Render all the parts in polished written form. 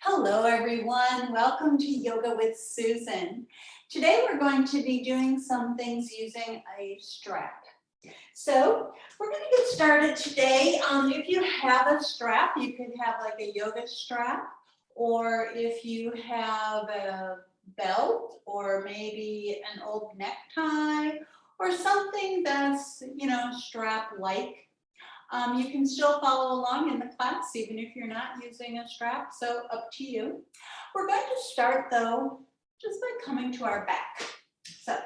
Hello everyone, welcome to Yoga with Susan. Today we're going to be doing some things using a strap. So we're going to get started today. If you have a strap, you could have like a yoga strap, or if you have a belt or maybe an old necktie or something that's, strap-like. You can still follow along in the class, even if you're not using a strap, so up to you. We're going to start though, just by coming to our back. So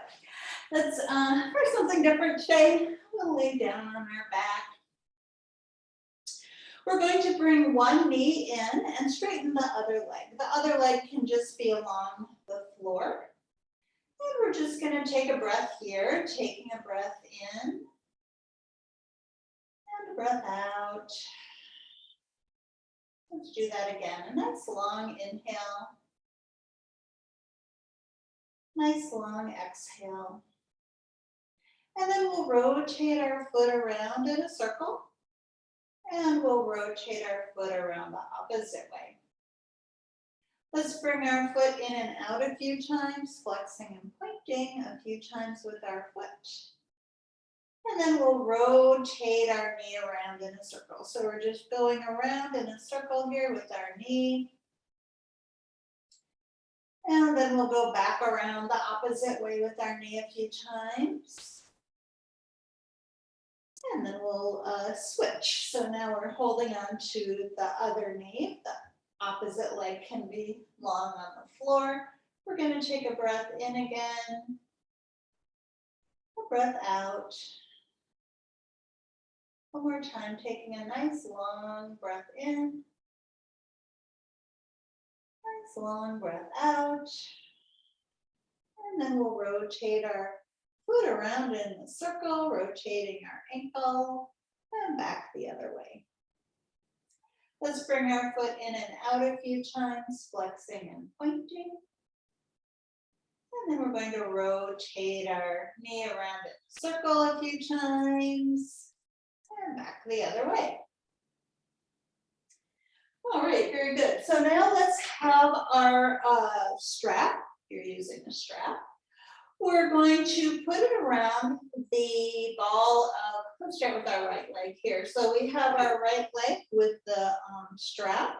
let's, for something different today, we'll lay down on our back. We're going to bring one knee in and straighten the other leg. The other leg can just be along the floor. And we're just gonna take a breath here, taking a breath in. And breath out. Let's do that again. A nice long inhale. Nice long exhale. And then we'll rotate our foot around in a circle. And we'll rotate our foot around the opposite way. Let's bring our foot in and out a few times, flexing and pointing a few times with our foot. And then we'll rotate our knee around in a circle. So we're just going around in a circle here with our knee. And then we'll go back around the opposite way with our knee a few times. And then we'll switch. So now we're holding on to the other knee. The opposite leg can be long on the floor. We're going to take a breath in again. A breath out. One more time, taking a nice long breath in. Nice long breath out. And then we'll rotate our foot around in a circle, rotating our ankle, and back the other way. Let's bring our foot in and out a few times, flexing and pointing. And then we're going to rotate our knee around in a circle a few times. And back the other way. All right, very good. So now let's have our strap. You're using a strap. We're going to put it around the ball of, let's start with our right leg here. So we have our right leg with the strap.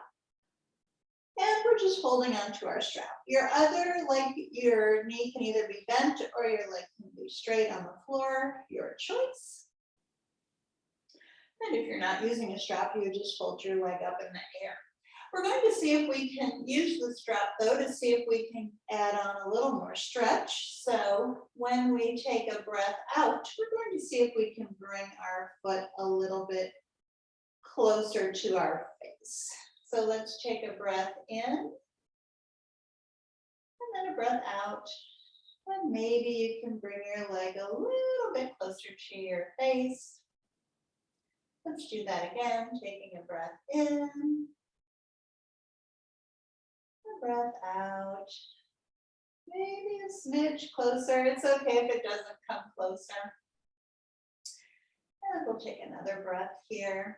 And we're just holding on to our strap. Your other leg, your knee can either be bent or your leg can be straight on the floor, your choice. And if you're not using a strap, you just hold your leg up in the air. We're going to see if we can use the strap though to see if we can add on a little more stretch. So when we take a breath out, we're going to see if we can bring our foot a little bit closer to our face. So let's take a breath in and then a breath out. And maybe you can bring your leg a little bit closer to your face. Let's do that again, taking a breath in, a breath out, maybe a smidge closer. It's okay if it doesn't come closer. And we'll take another breath here.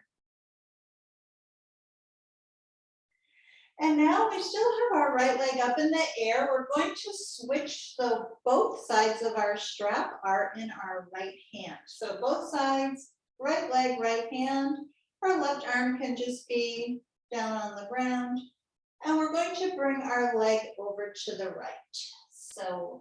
And now we still have our right leg up in the air. We're going to switch, so both sides of our strap are in our right hand. So both sides, right leg, right hand. Our left arm can just be down on the ground. And we're going to bring our leg over to the right. So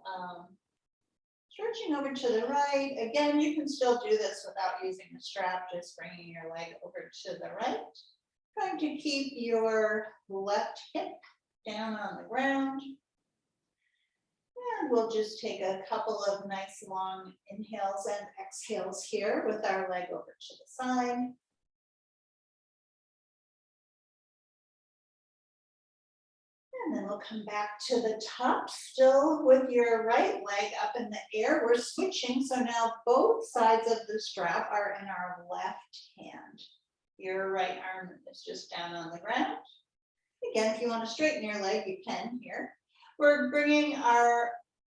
stretching over to the right. Again, you can still do this without using a strap, just bringing your leg over to the right. Trying to keep your left hip down on the ground. And we'll just take a couple of nice long inhales and exhales here with our leg over to the side. And then we'll come back to the top, still with your right leg up in the air. We're switching, so now both sides of the strap are in our left hand. Your right arm is just down on the ground. Again, if you want to straighten your leg, you can here. We're bringing our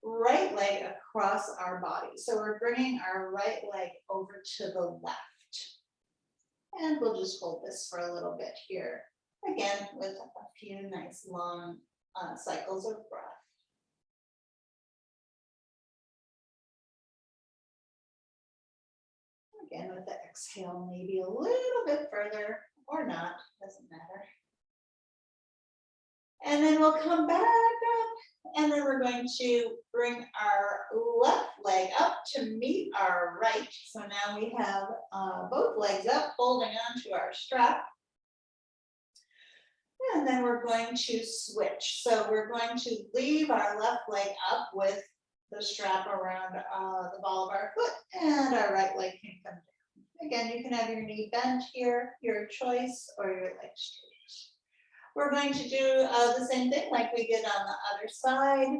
right leg across our body. So we're bringing our right leg over to the left. And we'll just hold this for a little bit here. Again, with a few nice long cycles of breath. Again, with the exhale, maybe a little bit further or not, doesn't matter. And then we'll come back up, and then we're going to bring our left leg up to meet our right. So now we have both legs up, holding on to our strap. And then we're going to switch. So we're going to leave our left leg up with the strap around the ball of our foot, and our right leg can come down. Again, you can have your knee bent here, your choice, or your leg straight. We're going to do the same thing like we did on the other side.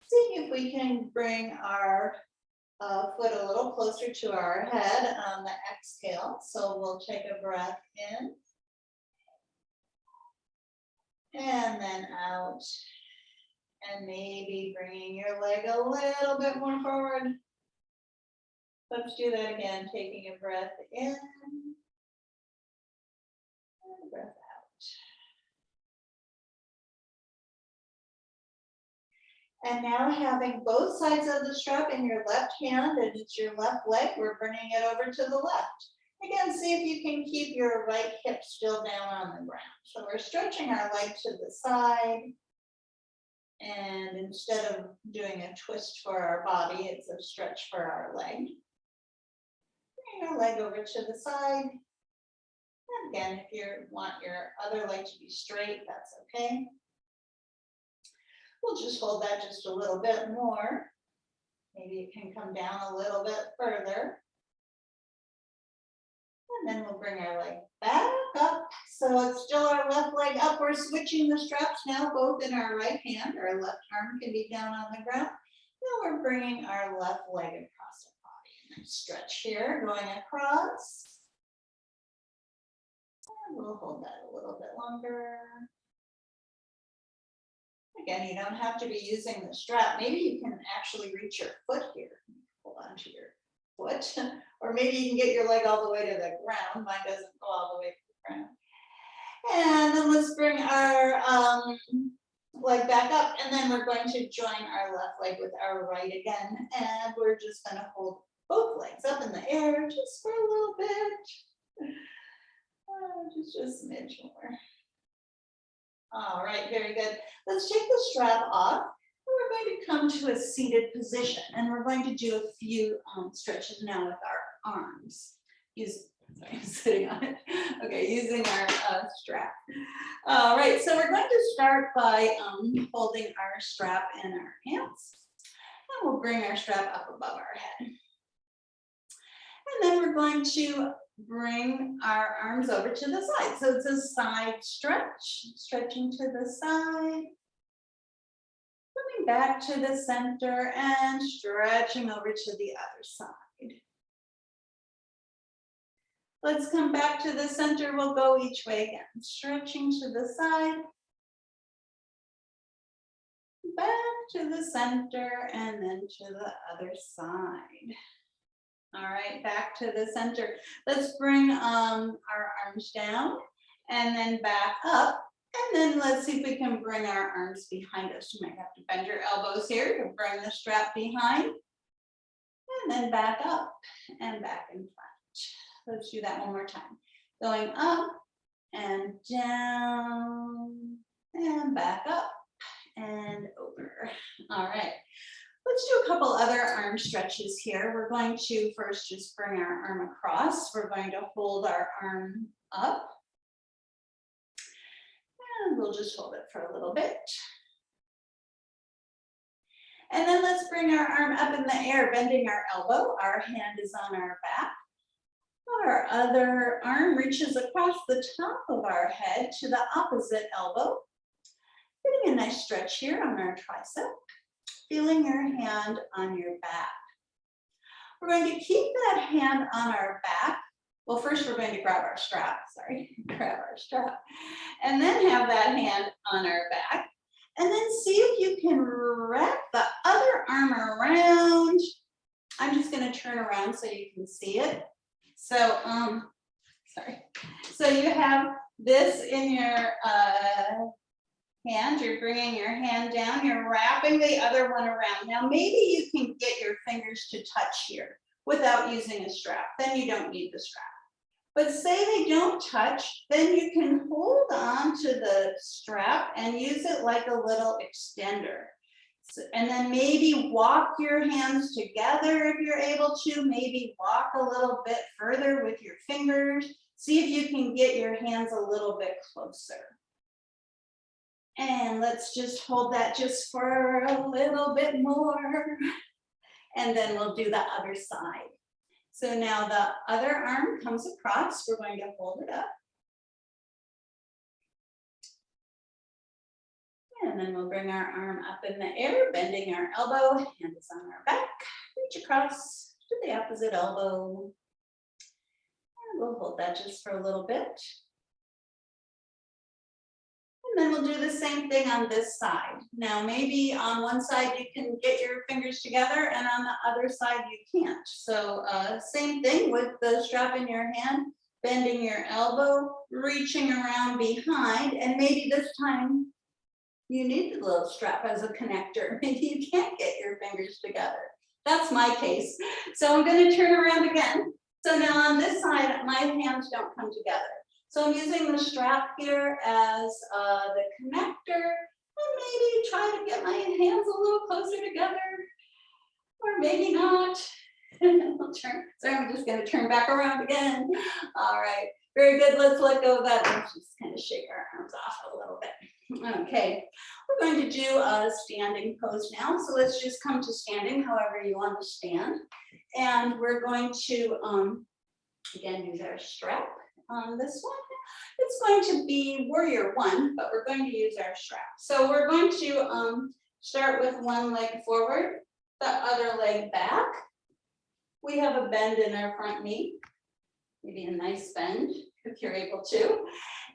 Seeing if we can bring our foot a little closer to our head on the exhale. So we'll take a breath in. And then out. And maybe bringing your leg a little bit more forward. Let's do that again, taking a breath in. And breath out. And now having both sides of the strap in your left hand and it's your left leg, we're bringing it over to the left. Again, see if you can keep your right hip still down on the ground. So we're stretching our leg to the side. And instead of doing a twist for our body, it's a stretch for our leg. Bring our leg over to the side. And again, if you want your other leg to be straight, that's okay. We'll just hold that just a little bit more. Maybe it can come down a little bit further. And then we'll bring our leg back up. So it's still our left leg up. We're switching the straps now, both in our right hand. Our left arm can be down on the ground. Now we're bringing our left leg across the body. Nice stretch here, going across. And we'll hold that a little bit longer. Again, you don't have to be using the strap. Maybe you can actually reach your foot here. Hold on to your foot. Or maybe you can get your leg all the way to the ground. Mine doesn't go all the way to the ground. And then let's bring our leg back up. And then we're going to join our left leg with our right again. And we're just going to hold both legs up in the air just for a little bit. Just a smidge more. All right, very good. Let's take the strap off. We're going to come to a seated position, and we're going to do a few stretches now with our arms. Sorry, I'm sitting on it. Okay, using our strap. All right, so we're going to start by holding our strap in our hands, and we'll bring our strap up above our head. And then we're going to bring our arms over to the side. So it's a side stretch, stretching to the side, coming back to the center and stretching over to the other side. Let's come back to the center. We'll go each way again, stretching to the side, back to the center, and then to the other side. All right, back to the center. Let's bring our arms down and then back up. And then let's see if we can bring our arms behind us. You might have to bend your elbows here to bring the strap behind. And then back up and back in front. Let's do that one more time. Going up and down and back up and over. All right. Let's do a couple other arm stretches here. We're going to first just bring our arm across. We're going to hold our arm up. And we'll just hold it for a little bit. And then let's bring our arm up in the air, bending our elbow. Our hand is on our back. Our other arm reaches across the top of our head to the opposite elbow. Getting a nice stretch here on our tricep. Feeling your hand on your back. We're going to keep that hand on our back. Well, first we're going to grab our strap, grab our strap. And then have that hand on our back. And then see if you can wrap the other arm around. I'm just going to turn around so you can see it. So sorry. So you have this in your hand, you're bringing your hand down, you're wrapping the other one around. Now maybe you can get your fingers to touch here without using a strap, then you don't need the strap. But say they don't touch, then you can hold on to the strap and use it like a little extender. So, and then maybe walk your hands together if you're able to, maybe walk a little bit further with your fingers. See if you can get your hands a little bit closer. And let's just hold that just for a little bit more. And then we'll do the other side. So now the other arm comes across. We're going to hold it up. And then we'll bring our arm up in the air, bending our elbow, hand is on our back, reach across to the opposite elbow. And we'll hold that just for a little bit. And then we'll do the same thing on this side. Now, maybe on one side you can get your fingers together and on the other side you can't. So same thing with the strap in your hand, bending your elbow, reaching around behind, and maybe this time you need the little strap as a connector. Maybe you can't get your fingers together. That's my case. So I'm going to turn around again. So now on this side, my hands don't come together. So I'm using the strap here as the connector, and maybe try to get my hands a little closer together, or maybe not. I'll turn. So I'm just going to turn back around again. All right, very good. Let's let go of that. Let's just kind of shake our arms off a little bit. Okay, we're going to do a standing pose now. So let's just come to standing, however you want to stand, and we're going to again use our strap. On this one, it's going to be warrior one, but we're going to use our strap. So we're going to start with one leg forward, the other leg back. We have a bend in our front knee, maybe a nice bend if you're able to.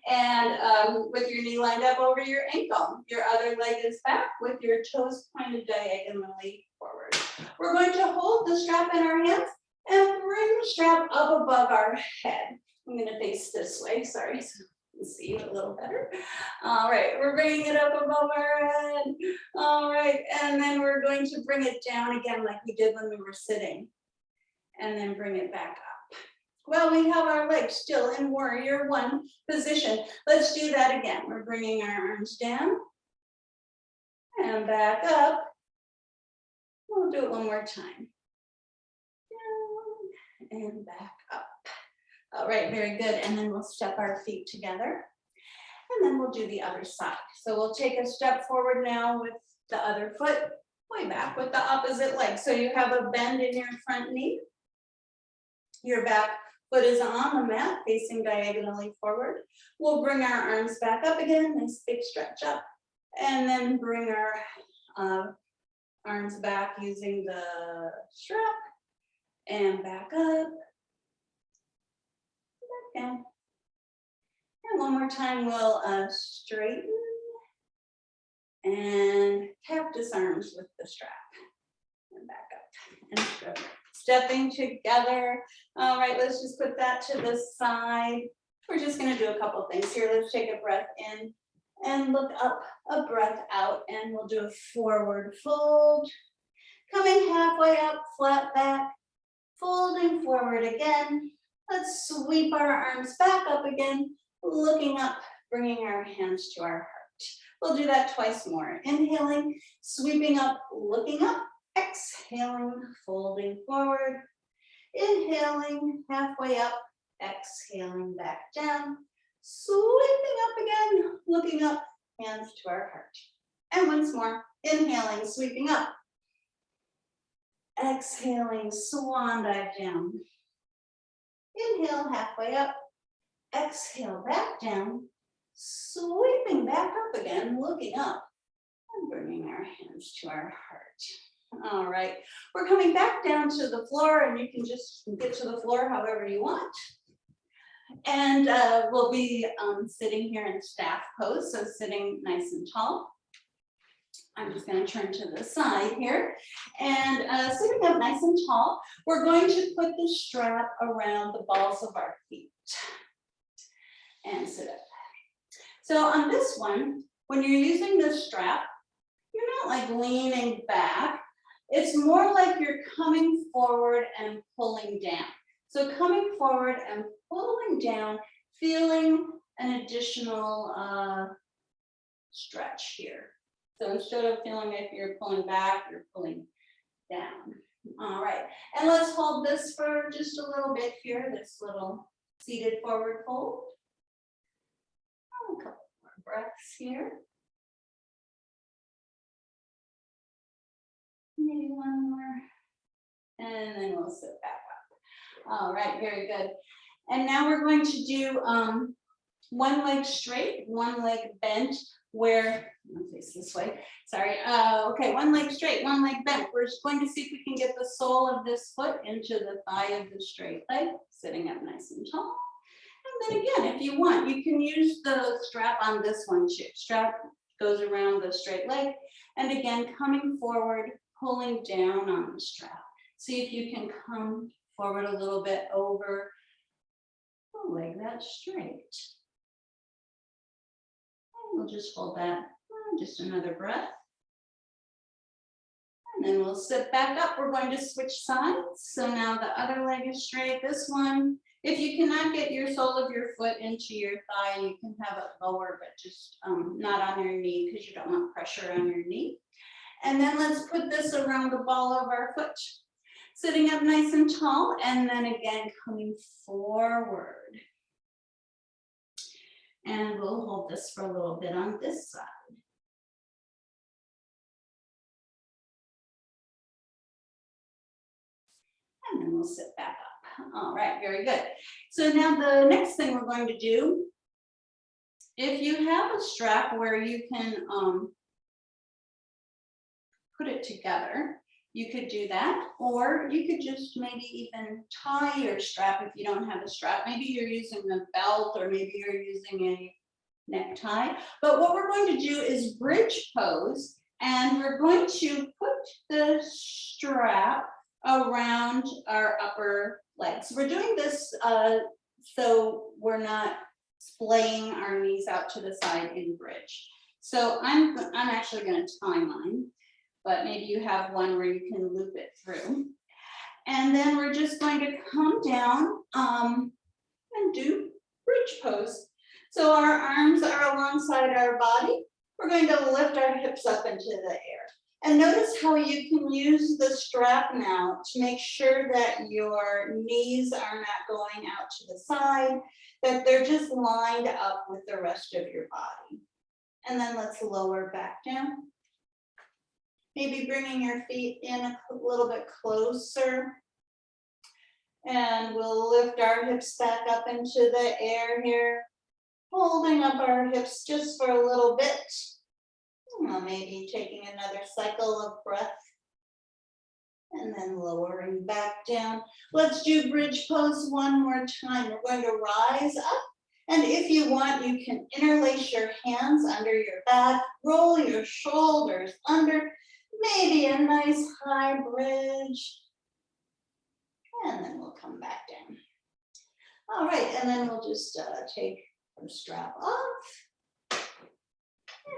And with your knee lined up over your ankle, your other leg is back with your toes pointed diagonally forward. We're going to hold the strap in our hands and bring the strap up above our head. I'm going to face this way, sorry, so you can see it a little better. All right, we're bringing it up above our head. All right, and then we're going to bring it down again like we did when we were sitting, and then bring it back up. Well, we have our legs still in warrior one position. Let's do that again. We're bringing our arms down and back up. We'll do it one more time. Down and back up. All right, very good. And then we'll step our feet together. And then we'll do the other side. So we'll take a step forward now with the other foot, way back with the opposite leg. So you have a bend in your front knee. Your back foot is on the mat, facing diagonally forward. We'll bring our arms back up again, nice big stretch up. And then bring our arms back using the strap. And back up. Down. And one more time, we'll straighten and cactus arms with the strap. And back up and straighten. Stepping together. All right, let's just put that to the side. We're just going to do a couple things here. Let's take a breath in and look up, a breath out, and we'll do a forward fold. Coming halfway up, flat back, folding forward again. Let's sweep our arms back up again, looking up, bringing our hands to our heart. We'll do that twice more. Inhaling, sweeping up, looking up, exhaling, folding forward, inhaling, halfway up, exhaling back down, sweeping up again, looking up, hands to our heart. And once more, inhaling, sweeping up, exhaling, swan dive down. Inhale, halfway up, exhale, back down, sweeping back up again, looking up, and bringing our hands to our heart. All right, we're coming back down to the floor, and you can just get to the floor however you want. And we'll be sitting here in staff pose, so sitting nice and tall. I'm just going to turn to the side here, and sitting up nice and tall, we're going to put the strap around the balls of our feet. and sit up. So on this one, when you're using this strap, you're not like leaning back. It's more like you're coming forward and pulling down. So coming forward and pulling down, feeling an additional stretch here. So instead of feeling like you're pulling back, you're pulling down. All right, and let's hold this for just a little bit here, this little seated forward fold. A couple more breaths here. Maybe one more, and then we'll sit back up. All right, very good. And now we're going to do one leg straight, one leg bent, where, I'll face this way, sorry. Okay, one leg straight, one leg bent. We're just going to see if we can get the sole of this foot into the thigh of the straight leg, sitting up nice and tall. And then again, if you want, you can use the strap on this one too. Strap goes around the straight leg. And again, coming forward, pulling down on the strap. See if you can come forward a little bit over the leg that's straight. And we'll just hold that, just another breath. And then we'll sit back up. We're going to switch sides. So now the other leg is straight. This one, if you cannot get your sole of your foot into your thigh, you can have it lower, but just not on your knee because you don't want pressure on your knee. And then let's put this around the ball of our foot. Sitting up nice and tall, and then again coming forward. And we'll hold this for a little bit on this side. And then we'll sit back up. All right, very good. So now the next thing we're going to do, if you have a strap where you can put it together, you could do that, or you could just maybe even tie your strap if you don't have a strap. Maybe you're using a belt, or maybe you're using a necktie. But what we're going to do is bridge pose, and we're going to put the strap around our upper legs. We're doing this so we're not splaying our knees out to the side in bridge. So I'm actually going to tie mine, but maybe you have one where you can loop it through. And then we're just going to come down and do bridge pose. So our arms are alongside our body. We're going to lift our hips up into the air. And notice how you can use the strap now to make sure that your knees are not going out to the side, that they're just lined up with the rest of your body. And then let's lower back down. Maybe bringing your feet in a little bit closer. And we'll lift our hips back up into the air here, holding up our hips just for a little bit. Well, maybe taking another cycle of breath. And then lowering back down. Let's do bridge pose one more time. We're going to rise up. And if you want, you can interlace your hands under your back, roll your shoulders under, maybe a nice high bridge. And then we'll come back down. All right, and then we'll just take our strap off.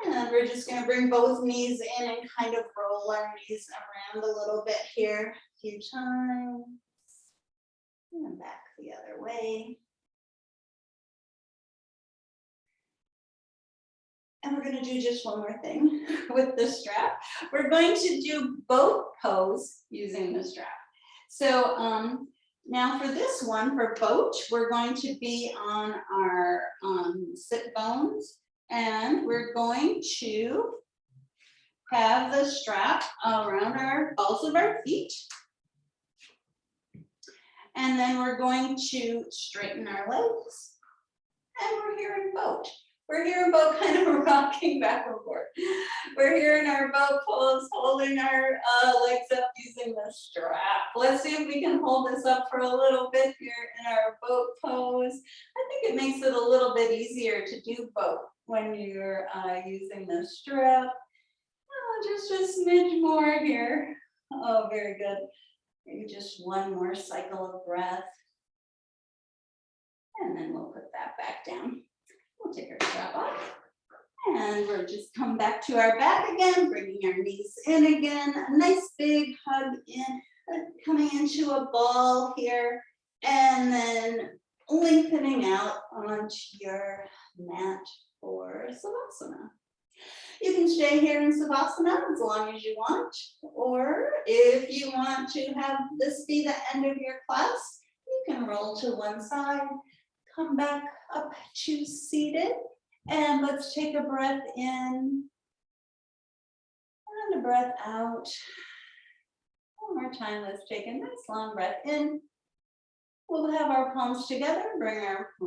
And we're just going to bring both knees in and kind of roll our knees around a little bit here a few times. And back the other way. And we're going to do just one more thing with the strap. We're going to do boat pose using the strap. So now for this one, for boat, we're going to be on our sit bones. And we're going to have the strap around our balls of our feet. And then we're going to straighten our legs. And we're here in boat. We're here in boat, kind of rocking back and forth. We're here in our boat pose, holding our legs up using the strap. Let's see if we can hold this up for a little bit here in our boat pose. I think it makes it a little bit easier to do both when you're using the strap. Just a smidge more here. Oh, very good. Maybe just one more cycle of breath. And then we'll put that back down. We'll take our strap off. And we're just come back to our back again, bringing our knees in again. A nice big hug in, coming into a ball here. And then lengthening out onto your mat for Savasana. You can stay here in Savasana as long as you want, or if you want to have this be the end of your class, you can roll to one side, come back up to seated, and let's take a breath in and a breath out. One more time, let's take a nice long breath in. We'll have our palms together, bring our